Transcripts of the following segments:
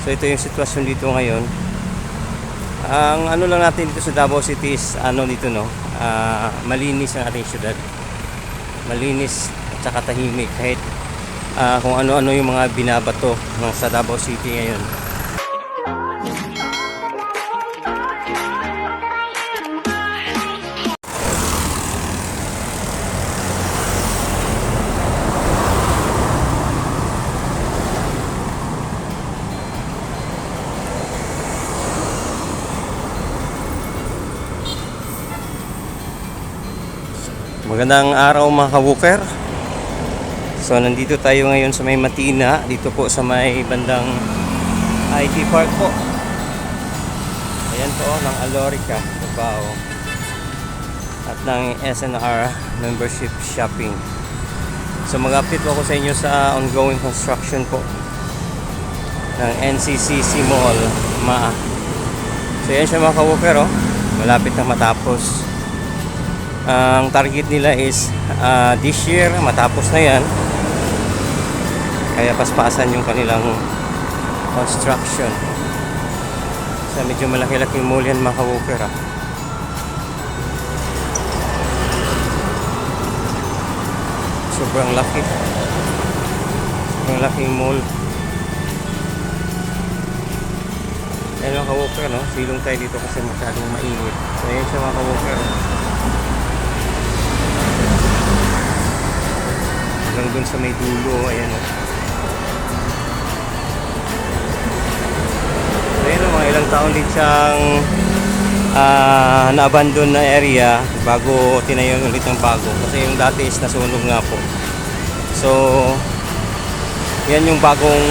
So ito yung sitwasyon dito ngayon. Ang ano lang natin dito sa Davao City is dito malinis ang ating syudad. Malinis at saka tahimik kahit kung ano-ano yung mga binabato sa Davao City ngayon. Magandang araw mga ka-wooker. So nandito tayo ngayon sa may Matina, dito po sa may bandang IT Park po. Ayan po ng Alorica, Davao. At ng SNR membership shopping. So mag-update po ako sa inyo sa ongoing construction po ng NCCC Mall, MAA. So yan siya mga ka-wooker, malapit na matapos. Ang target nila is this year matapos na yan, kaya paspasan yung kanilang construction. So medyo malaki-laki mall yan mga ka-wooker. Sobrang laki, sobrang laking mall. Ayan mga ka-wooker, silong tayo dito kasi masyadong mainit. So ayan siya mga ka-wooker. Hanggang dun sa may dulo, ayan So ayan mga ilang taon din siyang na-abandon na area bago tinayo ulit ng bago, kasi yung dati is nasunog nga po. So yan yung bagong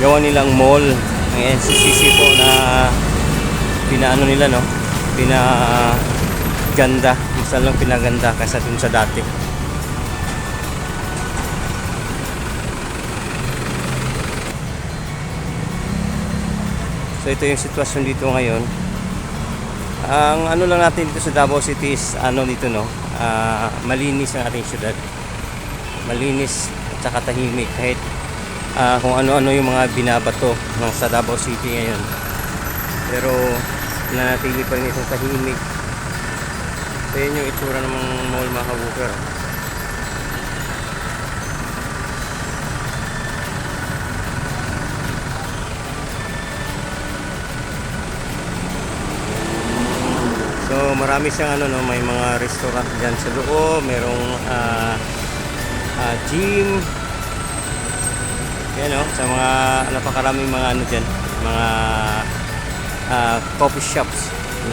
gawa nilang mall ng NCCC po na pinaano nila, pinaganda, mas lang pinaganda kaysa dun sa dati. So ito yung sitwasyon dito ngayon. Ang ano lang natin dito sa Davao City is malinis ang ating syudad. Malinis at saka tahimik kahit kung ano-ano yung mga binabato sa Davao City ngayon. Pero nanatili pa rin itong tahimik. So yun yung itsura ng mall mga ka-wooker. So marami siyang may mga restaurant diyan sa loob, merong gym. Yan sa mga napakaraming mga diyan, mga coffee shops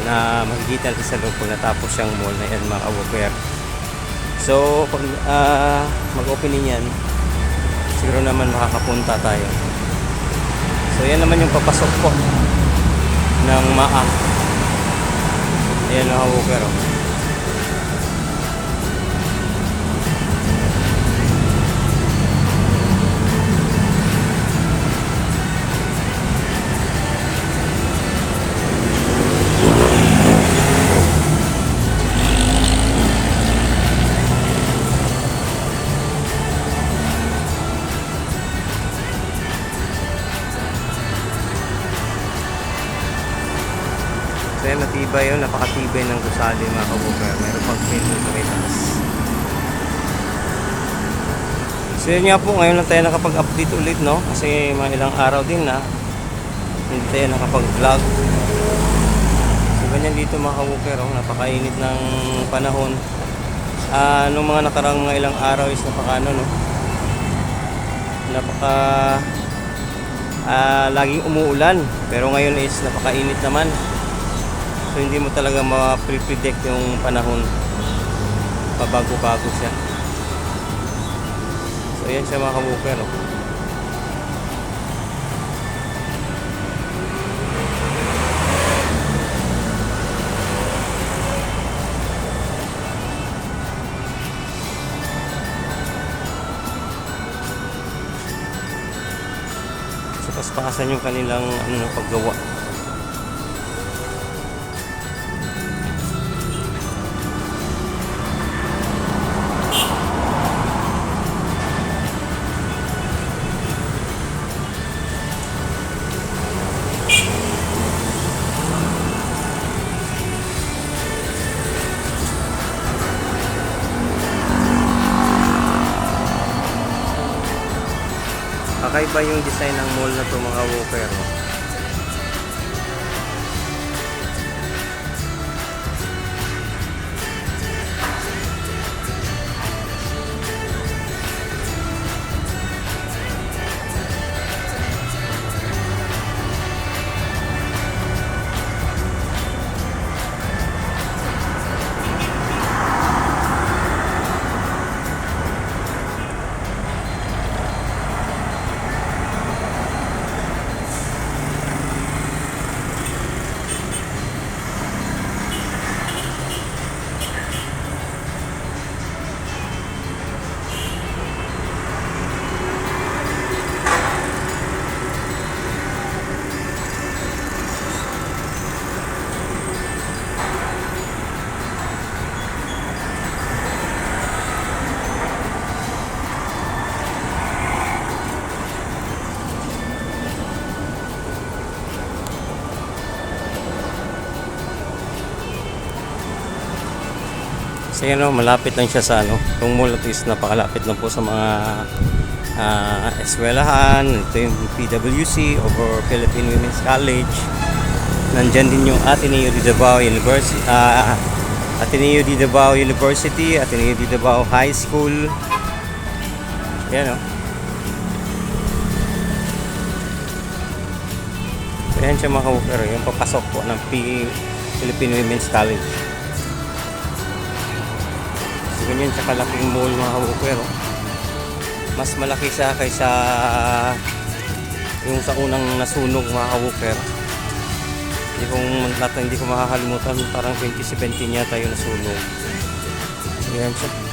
na makikita natin sa loob pag natapos siyang mall na yan mga ka-wooker. So pag mag-opening yan, siguro naman makakapunta tayo. So yan naman yung papasok po ng MAA. Ayan mga ka-wooker. Kaya matibay yun, napakatibay ng gusali mga ka-wooker. Meron pang pinto sa may taas. So yun nga po, ngayon lang tayo nakapag-update ulit kasi mga ilang araw din na hindi tayo nakapag-vlog. So ganyan dito mga ka-wooker, napakainit ng panahon. Nung mga nakarang mga ilang araw is laging umuulan, pero ngayon is napakainit naman. So hindi mo talaga ma-predict yung panahon, pabago-bago siya. So yan siya mga ka-wooker. So paspasan yung kanilang paggawa. Kakaiba yung design ng mall na to mga walker. So yun, malapit lang siya sa itong mall at is napakalapit lang po sa mga eskwelahan. Ito yung PWC or Philippine Women's College. Nandyan din yung Ateneo de Davao University, Ateneo de Davao University, Ateneo de Davao High School. Yan o. Ayan siya mga ka-walker, yung papasok po ng Philippine Women's College. Ganyan siya kalaking mall mga ka-walker. Mas malaki siya kaysa yung sa unang nasunog mga ka-walker. Hindi ko makakalimutan, parang 2017 yata yung nasunog. Ganyan siya.